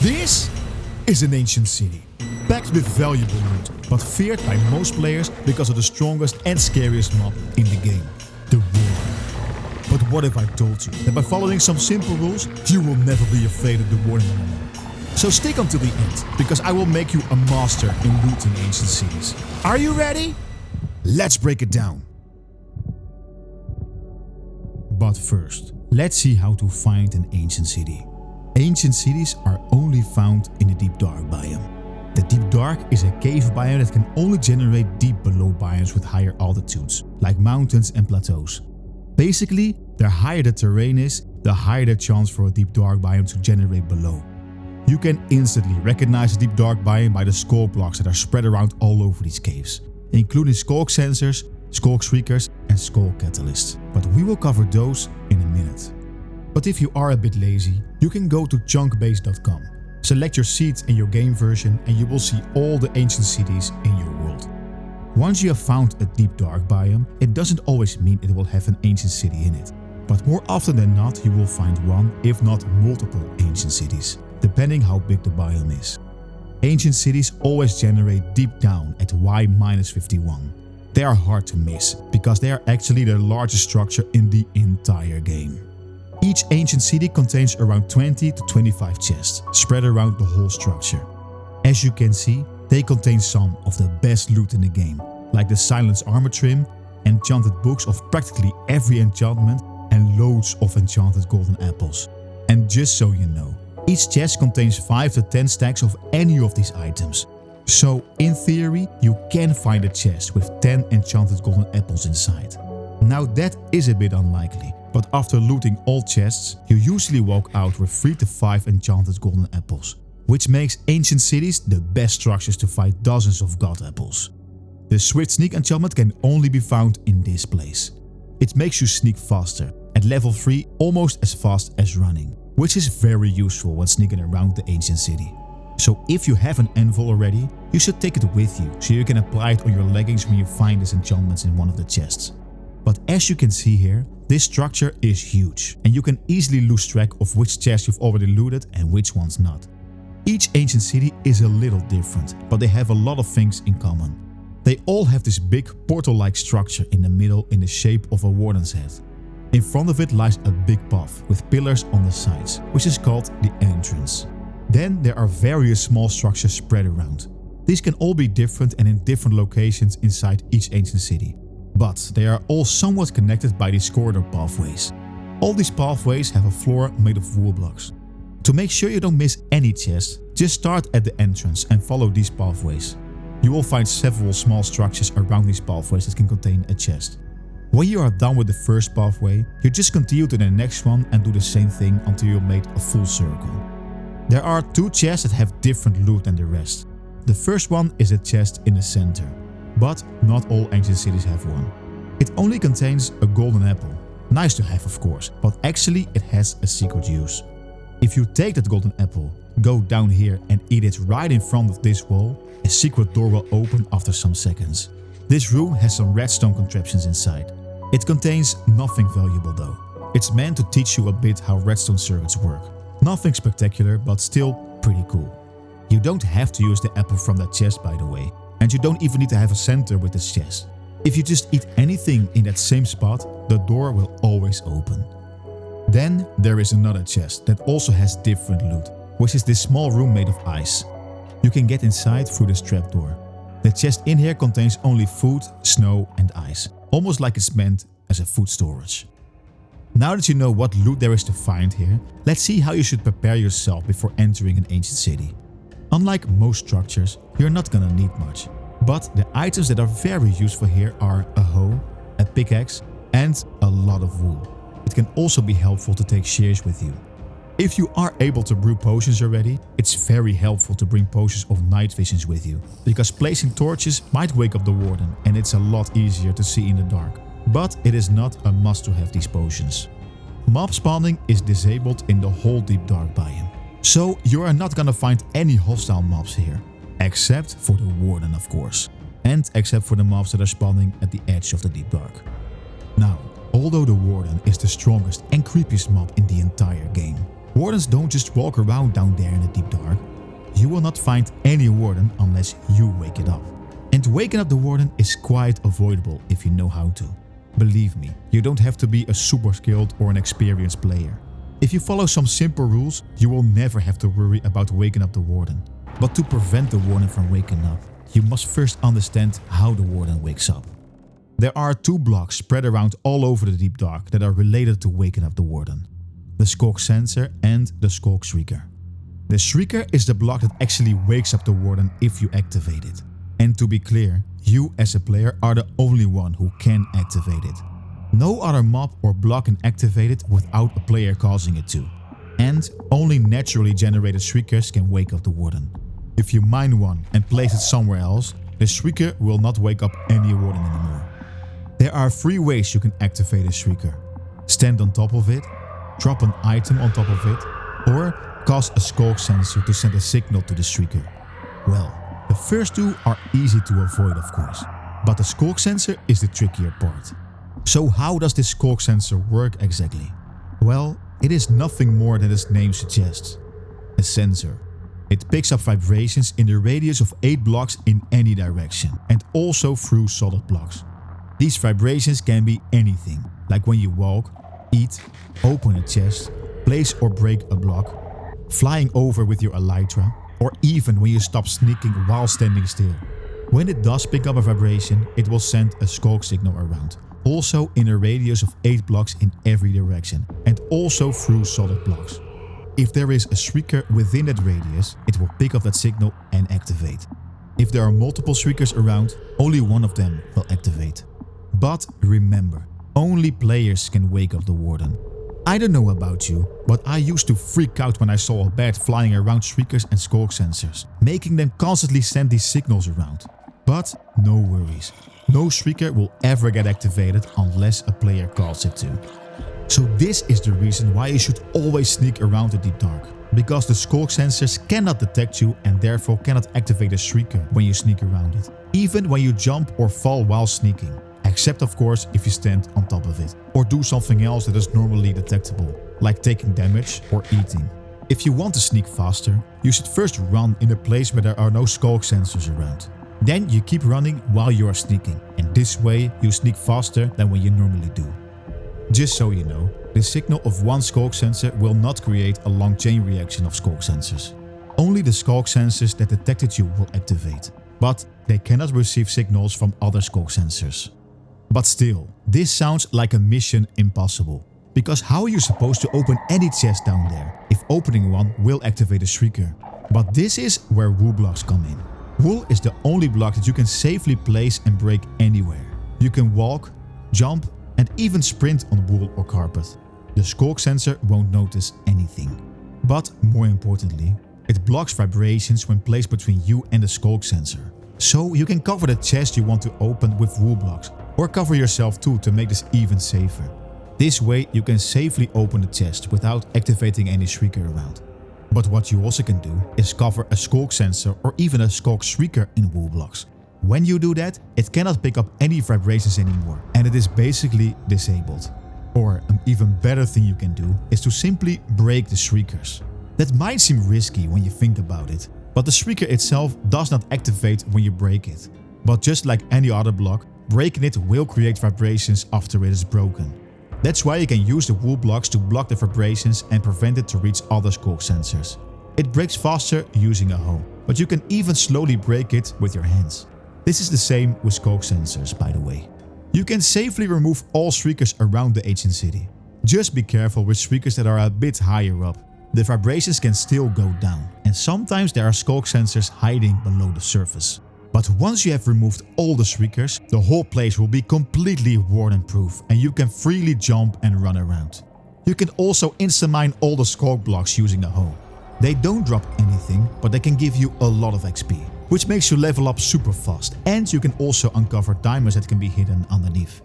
This is an ancient city, packed with valuable loot, but feared by most players because of the strongest and scariest mob in the game, the Warden. But what if I told you that by following some simple rules, you will never be afraid of the Warden anymore? So stick until the end, because I will make you a master in looting ancient cities. Are you ready? Let's break it down. But first, let's see how to find an ancient city. Ancient cities are only found in the Deep Dark biome. The Deep Dark is a cave biome that can only generate deep below biomes with higher altitudes, like mountains and plateaus. Basically, the higher the terrain is, the higher the chance for a Deep Dark biome to generate below. You can instantly recognize the Deep Dark biome by the Sculk blocks that are spread around all over these caves, including Sculk sensors, Sculk Shriekers and Sculk catalysts, but we will cover those in a minute. But if you are a bit lazy, you can go to chunkbase.com, select your seat in your game version and you will see all the ancient cities in your world. Once you have found a Deep Dark biome, it doesn't always mean it will have an ancient city in it, but more often than not you will find one, if not multiple ancient cities, depending how big the biome is. Ancient cities always generate deep down at Y-51. They are hard to miss, because they are actually the largest structure in the entire game. Each ancient city contains around 20 to 25 chests, spread around the whole structure. As you can see, they contain some of the best loot in the game, like the Silence Armor Trim, enchanted books of practically every enchantment, and loads of enchanted golden apples. And just so you know, each chest contains 5 to 10 stacks of any of these items. So, in theory, you can find a chest with 10 enchanted golden apples inside. Now that is a bit unlikely, but after looting all chests, you usually walk out with 3 to 5 enchanted golden apples, which makes ancient cities the best structures to fight dozens of god apples. The Swift Sneak enchantment can only be found in this place. It makes you sneak faster, at level 3 almost as fast as running, which is very useful when sneaking around the ancient city. So if you have an anvil already, you should take it with you, so you can apply it on your leggings when you find these enchantments in one of the chests. But as you can see here, this structure is huge, and you can easily lose track of which chests you've already looted and which ones not. Each ancient city is a little different, but they have a lot of things in common. They all have this big portal-like structure in the middle in the shape of a warden's head. In front of it lies a big path with pillars on the sides, which is called the entrance. Then there are various small structures spread around. These can all be different and in different locations inside each ancient city, but they are all somewhat connected by these corridor pathways. All these pathways have a floor made of wool blocks. To make sure you don't miss any chest, just start at the entrance and follow these pathways. You will find several small structures around these pathways that can contain a chest. When you are done with the first pathway, you just continue to the next one and do the same thing until you made a full circle. There are 2 chests that have different loot than the rest. The first one is a chest in the center, but not all ancient cities have one. It only contains a golden apple. Nice to have of course, but actually it has a secret use. If you take that golden apple, go down here and eat it right in front of this wall, a secret door will open after some seconds. This room has some redstone contraptions inside. It contains nothing valuable though. It's meant to teach you a bit how redstone circuits work. Nothing spectacular, but still pretty cool. You don't have to use the apple from that chest by the way, and you don't even need to have a center with this chest. If you just eat anything in that same spot, the door will always open. Then there is another chest that also has different loot, which is this small room made of ice. You can get inside through this trapdoor. The chest in here contains only food, snow and ice, almost like it's meant as a food storage. Now that you know what loot there is to find here, let's see how you should prepare yourself before entering an ancient city. Unlike most structures, you're not gonna need much, but the items that are very useful here are a hoe, a pickaxe and a lot of wool. It can also be helpful to take shears with you. If you are able to brew potions already, it's very helpful to bring potions of night visions with you, because placing torches might wake up the warden and it's a lot easier to see in the dark. But it is not a must to have these potions. Mob spawning is disabled in the whole Deep Dark biome, so you are not gonna find any hostile mobs here, except for the warden of course, and except for the mobs that are spawning at the edge of the Deep Dark. Now, although the warden is the strongest and creepiest mob in the entire game, Wardens don't just walk around down there in the deep dark. You will not find any warden unless you wake it up. And waking up the warden is quite avoidable if you know how to. Believe me, you don't have to be a super skilled or an experienced player. If you follow some simple rules, you will never have to worry about waking up the warden. But to prevent the warden from waking up, you must first understand how the warden wakes up. There are 2 blocks spread around all over the deep dark that are related to waking up the warden. The Sculk sensor and the Sculk Shrieker. The Shrieker is the block that actually wakes up the warden if you activate it. And to be clear, you as a player are the only one who can activate it. No other mob or block can activate it without a player causing it to. And only naturally generated Shriekers can wake up the warden. If you mine one and place it somewhere else, the Shrieker will not wake up any warden anymore. There are 3 ways you can activate a Shrieker. Stand on top of it, drop an item on top of it, or cause a Sculk sensor to send a signal to the Shrieker. Well, the first 2 are easy to avoid, of course, but the Sculk sensor is the trickier part. So how does this Sculk sensor work exactly? Well, it is nothing more than its name suggests. A sensor. It picks up vibrations in the radius of 8 blocks in any direction, and also through solid blocks. These vibrations can be anything, like when you walk, eat, open a chest, place or break a block, flying over with your elytra, or even when you stop sneaking while standing still. When it does pick up a vibration, it will send a Sculk signal around, also in a radius of 8 blocks in every direction, and also through solid blocks. If there is a Shrieker within that radius, it will pick up that signal and activate. If there are multiple Shriekers around, only one of them will activate. But remember, only players can wake up the warden. I don't know about you, but I used to freak out when I saw a bat flying around Shriekers and Sculk sensors, making them constantly send these signals around. But no worries, no Shrieker will ever get activated unless a player calls it to. So this is the reason why you should always sneak around the deep dark. Because the Sculk sensors cannot detect you and therefore cannot activate a Shrieker when you sneak around it. Even when you jump or fall while sneaking. Except of course if you stand on top of it. Or do something else that is normally detectable, like taking damage or eating. If you want to sneak faster, you should first run in a place where there are no Sculk sensors around. Then you keep running while you are sneaking, and this way you sneak faster than when you normally do. Just so you know, the signal of one Sculk sensor will not create a long chain reaction of Sculk sensors. Only the Sculk sensors that detected you will activate, but they cannot receive signals from other Sculk sensors. But still, this sounds like a mission impossible. Because how are you supposed to open any chest down there if opening one will activate a Shrieker? But this is where wool blocks come in. Wool is the only block that you can safely place and break anywhere. You can walk, jump, and even sprint on wool or carpet. The Sculk sensor won't notice anything. But more importantly, it blocks vibrations when placed between you and the Sculk sensor. So you can cover the chest you want to open with wool blocks, or cover yourself too to make this even safer. This way you can safely open the chest without activating any Shrieker around. But what you also can do is cover a Sculk sensor or even a Sculk Shrieker in wool blocks. When you do that, it cannot pick up any vibrations anymore and it is basically disabled. Or an even better thing you can do is to simply break the Shriekers. That might seem risky when you think about it, but the Shrieker itself does not activate when you break it. But just like any other block, breaking it will create vibrations after it is broken. That's why you can use the wool blocks to block the vibrations and prevent it to reach other Sculk sensors. It breaks faster using a hoe, but you can even slowly break it with your hands. This is the same with Sculk sensors, by the way. You can safely remove all Shriekers around the ancient city. Just be careful with Shriekers that are a bit higher up. The vibrations can still go down, and sometimes there are Sculk sensors hiding below the surface. But once you have removed all the Shriekers, the whole place will be completely warden-proof and you can freely jump and run around. You can also insta-mine all the Sculk blocks using a hoe. They don't drop anything, but they can give you a lot of XP, which makes you level up super fast, and you can also uncover diamonds that can be hidden underneath.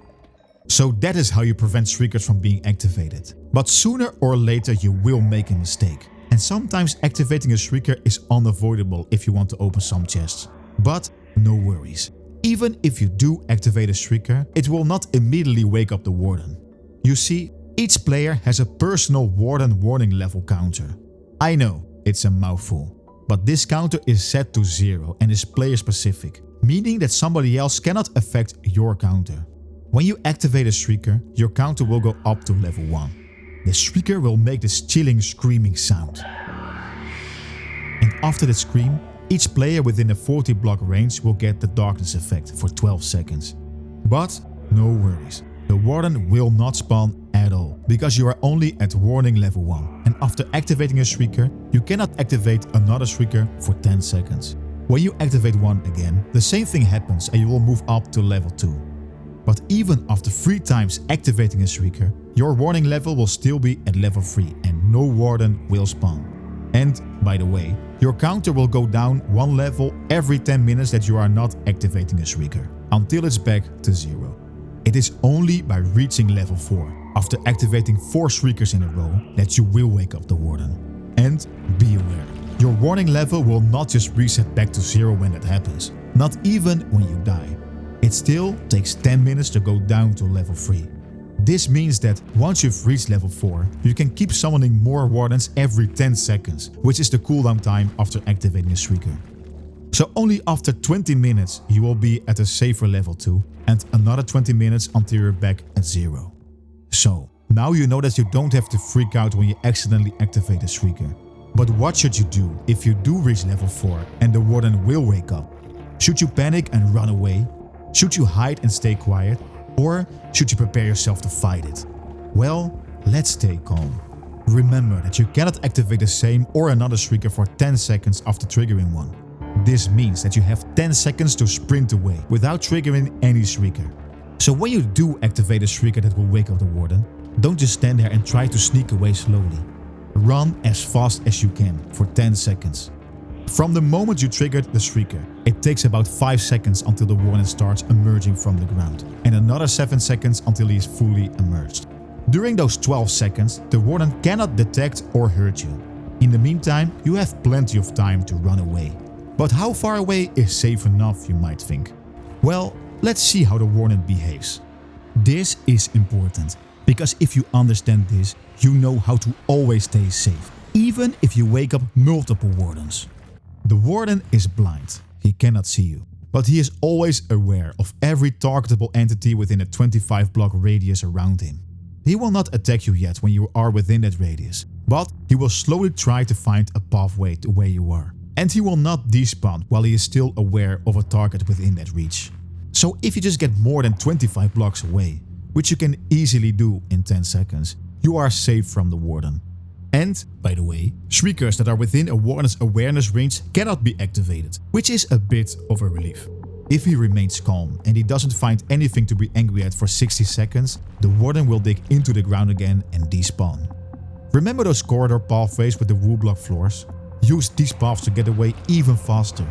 So that is how you prevent Shriekers from being activated. But sooner or later you will make a mistake, and sometimes activating a Shrieker is unavoidable if you want to open some chests. But no worries. Even if you do activate a Shrieker, it will not immediately wake up the warden. You see, Each player has a personal Warden warning level counter. I know, it's a mouthful, but this counter is set to 0 and is player specific, meaning that somebody else cannot affect your counter. When you activate a Shrieker, your counter will go up to level 1. The Shrieker will make this chilling screaming sound. And after the scream, each player within a 40 block range will get the darkness effect for 12 seconds. But no worries, the Warden will not spawn at all, because you are only at warning level 1, and after activating a Shrieker, you cannot activate another Shrieker for 10 seconds. When you activate one again, the same thing happens and you will move up to level 2. But even after 3 times activating a Shrieker, your warning level will still be at level 3 and no Warden will spawn. And, by the way, your counter will go down 1 level every 10 minutes that you are not activating a Shrieker, until it's back to 0. It is only by reaching level 4, after activating 4 Shriekers in a row, that you will wake up the Warden. And be aware, your warning level will not just reset back to 0 when that happens, not even when you die. It still takes 10 minutes to go down to level 3. This means that once you've reached level 4, you can keep summoning more Wardens every 10 seconds, which is the cooldown time after activating a Shrieker. So only after 20 minutes you will be at a safer level 2 and another 20 minutes until you're back at 0. So, now you know that you don't have to freak out when you accidentally activate a Shrieker. But what should you do if you do reach level 4 and the Warden will wake up? Should you panic and run away? Should you hide and stay quiet? Or should you prepare yourself to fight it? Well, let's stay calm. Remember that you cannot activate the same or another Shrieker for 10 seconds after triggering one. This means that you have 10 seconds to sprint away without triggering any Shrieker. So when you do activate a Shrieker that will wake up the Warden, don't just stand there and try to sneak away slowly. Run as fast as you can for 10 seconds. From the moment you triggered the Shrieker, it takes about 5 seconds until the Warden starts emerging from the ground, and another 7 seconds until he is fully emerged. During those 12 seconds, the Warden cannot detect or hurt you. In the meantime, you have plenty of time to run away. But how far away is safe enough, you might think? Well, let's see how the Warden behaves. This is important, because if you understand this, you know how to always stay safe, even if you wake up multiple Wardens. The Warden is blind, he cannot see you, but he is always aware of every targetable entity within a 25 block radius around him. He will not attack you yet when you are within that radius, but he will slowly try to find a pathway to where you are. And he will not despawn while he is still aware of a target within that reach. So if you just get more than 25 blocks away, which you can easily do in 10 seconds, you are safe from the Warden. And, by the way, Shriekers that are within a Warden's awareness range cannot be activated, which is a bit of a relief. If he remains calm and he doesn't find anything to be angry at for 60 seconds, the Warden will dig into the ground again and despawn. Remember those corridor pathways with the wool block floors? Use these paths to get away even faster.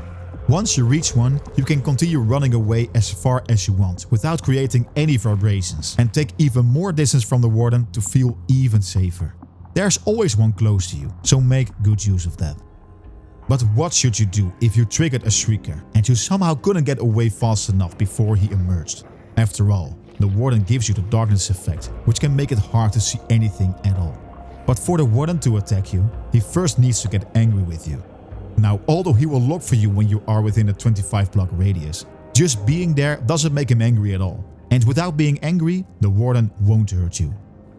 Once you reach one, you can continue running away as far as you want without creating any vibrations and take even more distance from the Warden to feel even safer. There's always one close to you, so make good use of that. But what should you do if you triggered a Shrieker and you somehow couldn't get away fast enough before he emerged? After all, the Warden gives you the darkness effect, which can make it hard to see anything at all. But for the Warden to attack you, he first needs to get angry with you. Now, although he will look for you when you are within a 25 block radius, just being there doesn't make him angry at all. And without being angry, the Warden won't hurt you.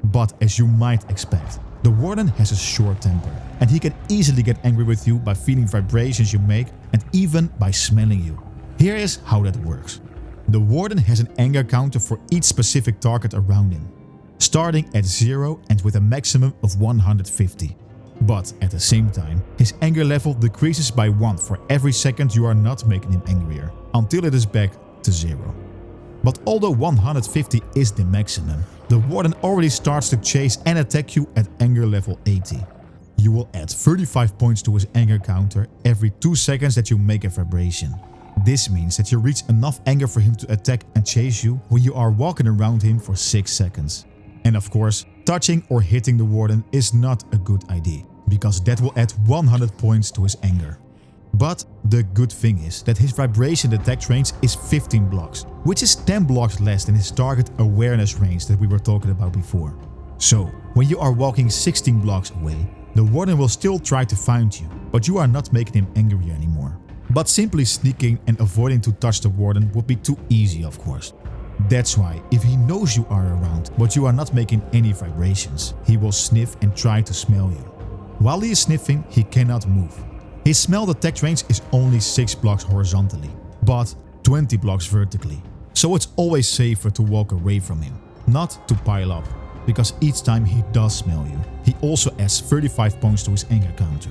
But as you might expect, the Warden has a short temper, and he can easily get angry with you by feeling vibrations you make and even by smelling you. Here is how that works. The Warden has an anger counter for each specific target around him, starting at 0 and with a maximum of 150. But at the same time, his anger level decreases by 1 for every second you are not making him angrier, until it is back to 0. But although 150 is the maximum, the Warden already starts to chase and attack you at anger level 80. You will add 35 points to his anger counter every 2 seconds that you make a vibration. This means that you reach enough anger for him to attack and chase you when you are walking around him for 6 seconds. And of course, touching or hitting the Warden is not a good idea, because that will add 100 points to his anger. But the good thing is that his vibration detect range is 15 blocks, which is 10 blocks less than his target awareness range that we were talking about before. So, when you are walking 16 blocks away, the Warden will still try to find you, but you are not making him angry anymore. But simply sneaking and avoiding to touch the Warden would be too easy, of course. That's why, if he knows you are around, but you are not making any vibrations, he will sniff and try to smell you. While he is sniffing, he cannot move. His smell detect range is only 6 blocks horizontally, but 20 blocks vertically. So it's always safer to walk away from him, not to pile up, because each time he does smell you, he also adds 35 points to his anger counter.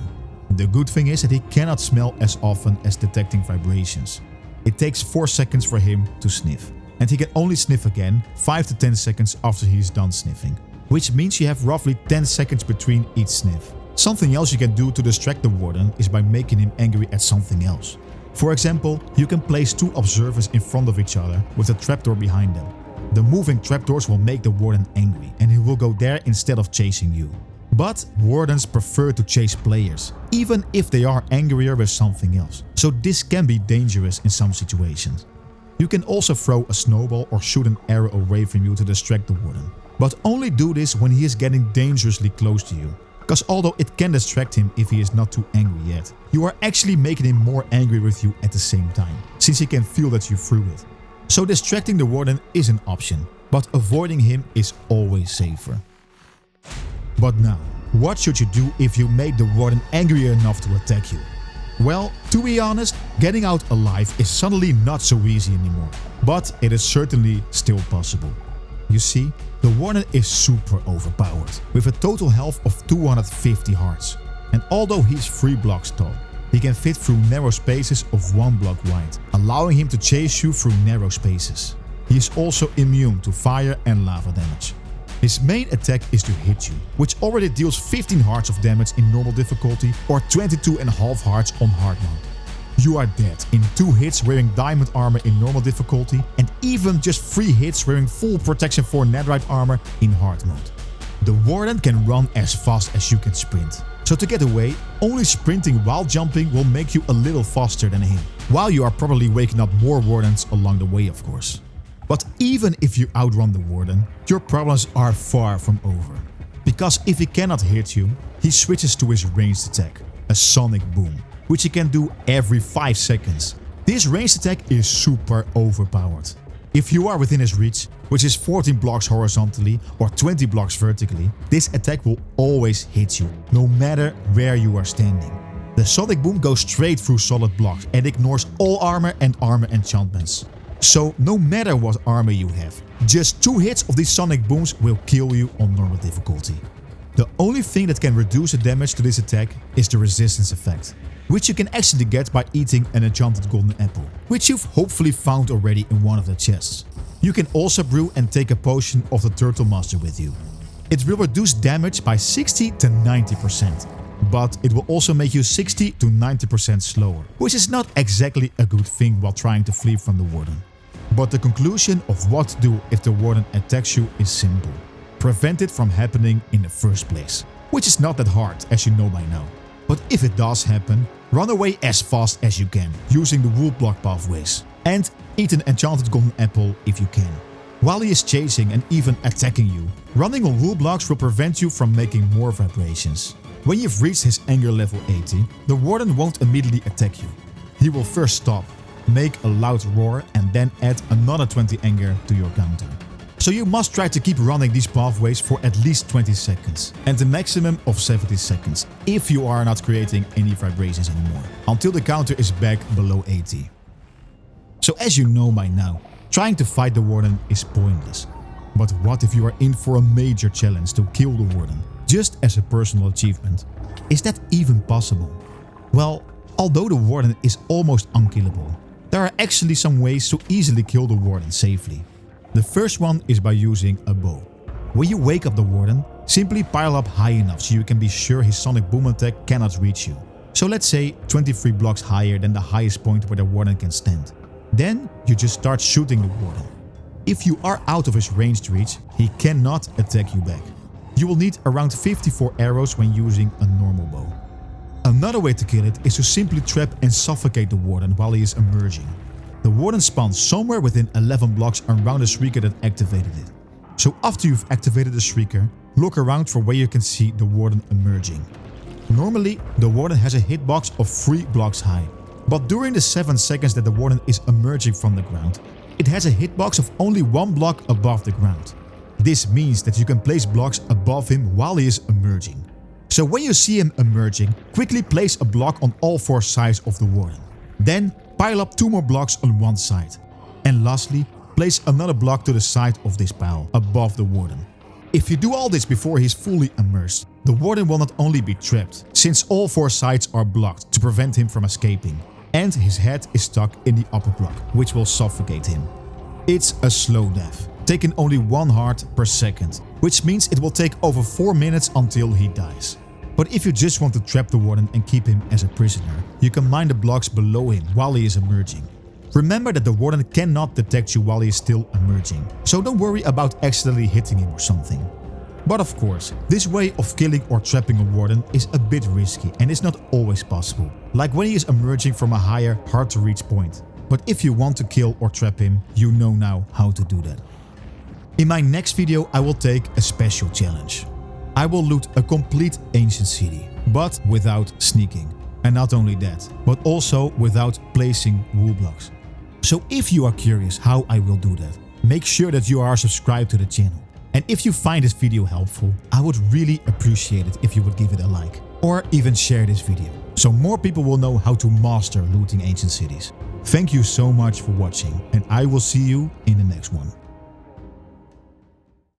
The good thing is that he cannot smell as often as detecting vibrations. It takes 4 seconds for him to sniff, and he can only sniff again 5 to 10 seconds after he is done sniffing, which means you have roughly 10 seconds between each sniff. Something else you can do to distract the Warden is by making him angry at something else. For example, you can place 2 observers in front of each other with a trapdoor behind them. The moving trapdoors will make the Warden angry and he will go there instead of chasing you. But Wardens prefer to chase players, even if they are angrier with something else. So this can be dangerous in some situations. You can also throw a snowball or shoot an arrow away from you to distract the Warden. But only do this when he is getting dangerously close to you. Because although it can distract him if he is not too angry yet, you are actually making him more angry with you at the same time, since he can feel that you threw it. So distracting the Warden is an option, but avoiding him is always safer. But now, what should you do if you made the Warden angry enough to attack you? Well, to be honest, getting out alive is suddenly not so easy anymore, but it is certainly still possible. You see, the Warden is super overpowered, with a total health of 250 hearts. And although he's 3 blocks tall, he can fit through narrow spaces of 1 block wide, allowing him to chase you through narrow spaces. He is also immune to fire and lava damage. His main attack is to hit you, which already deals 15 hearts of damage in normal difficulty or 22.5 hearts on hard mode. You are dead in 2 hits wearing diamond armor in normal difficulty and even just 3 hits wearing full protection 4 netherite armor in hard mode. The Warden can run as fast as you can sprint. So to get away, only sprinting while jumping will make you a little faster than him, while you are probably waking up more Wardens along the way, of course. But even if you outrun the Warden, your problems are far from over. Because if he cannot hit you, he switches to his ranged attack, a sonic boom, which he can do every 5 seconds. This ranged attack is super overpowered. If you are within his reach, which is 14 blocks horizontally or 20 blocks vertically, this attack will always hit you, no matter where you are standing. The sonic boom goes straight through solid blocks and ignores all armor and armor enchantments. So no matter what armor you have, just 2 hits of these sonic booms will kill you on normal difficulty. The only thing that can reduce the damage to this attack is the resistance effect, which you can actually get by eating an enchanted golden apple, which you've hopefully found already in one of the chests. You can also brew and take a potion of the Turtle Master with you. It will reduce damage by 60 to 90%, but it will also make you 60 to 90% slower, which is not exactly a good thing while trying to flee from the Warden. But the conclusion of what to do if the Warden attacks you is simple. Prevent it from happening in the first place, which is not that hard as you know by now. But if it does happen, run away as fast as you can, using the wool block pathways. And eat an enchanted golden apple if you can. While he is chasing and even attacking you, running on wool blocks will prevent you from making more vibrations. When you've reached his anger level 80, the Warden won't immediately attack you. He will first stop, make a loud roar and then add another 20 anger to your counter. So you must try to keep running these pathways for at least 20 seconds and a maximum of 70 seconds if you are not creating any vibrations anymore, until the counter is back below 80. So as you know by now, trying to fight the Warden is pointless. But what if you are in for a major challenge to kill the Warden, just as a personal achievement? Is that even possible? Well, although the Warden is almost unkillable, there are actually some ways to easily kill the Warden safely. The first one is by using a bow. When you wake up the Warden, simply pile up high enough so you can be sure his sonic boom attack cannot reach you. So let's say 23 blocks higher than the highest point where the Warden can stand. Then you just start shooting the Warden. If you are out of his ranged reach, he cannot attack you back. You will need around 54 arrows when using a normal bow. Another way to kill it is to simply trap and suffocate the Warden while he is emerging. The Warden spawns somewhere within 11 blocks around the Shrieker that activated it. So after you've activated the Shrieker, look around for where you can see the Warden emerging. Normally, the Warden has a hitbox of 3 blocks high, but during the 7 seconds that the Warden is emerging from the ground, it has a hitbox of only 1 block above the ground. This means that you can place blocks above him while he is emerging. So when you see him emerging, quickly place a block on all 4 sides of the Warden. Then pile up 2 more blocks on one side. And lastly, place another block to the side of this pile, above the Warden. If you do all this before he's fully immersed, the Warden will not only be trapped, since all 4 sides are blocked to prevent him from escaping, and his head is stuck in the upper block, which will suffocate him. It's a slow death, taking only 1 heart per second, which means it will take over 4 minutes until he dies. But if you just want to trap the Warden and keep him as a prisoner, you can mine the blocks below him while he is emerging. Remember that the Warden cannot detect you while he is still emerging, so don't worry about accidentally hitting him or something. But of course, this way of killing or trapping a Warden is a bit risky and is not always possible, like when he is emerging from a higher, hard to reach point. But if you want to kill or trap him, you know now how to do that. In my next video I will take a special challenge. I will loot a complete ancient city, but without sneaking. And not only that, but also without placing wool blocks. So if you are curious how I will do that, make sure that you are subscribed to the channel. And if you find this video helpful, I would really appreciate it if you would give it a like. Or even share this video, so more people will know how to master looting ancient cities. Thank you so much for watching, and I will see you in the next one.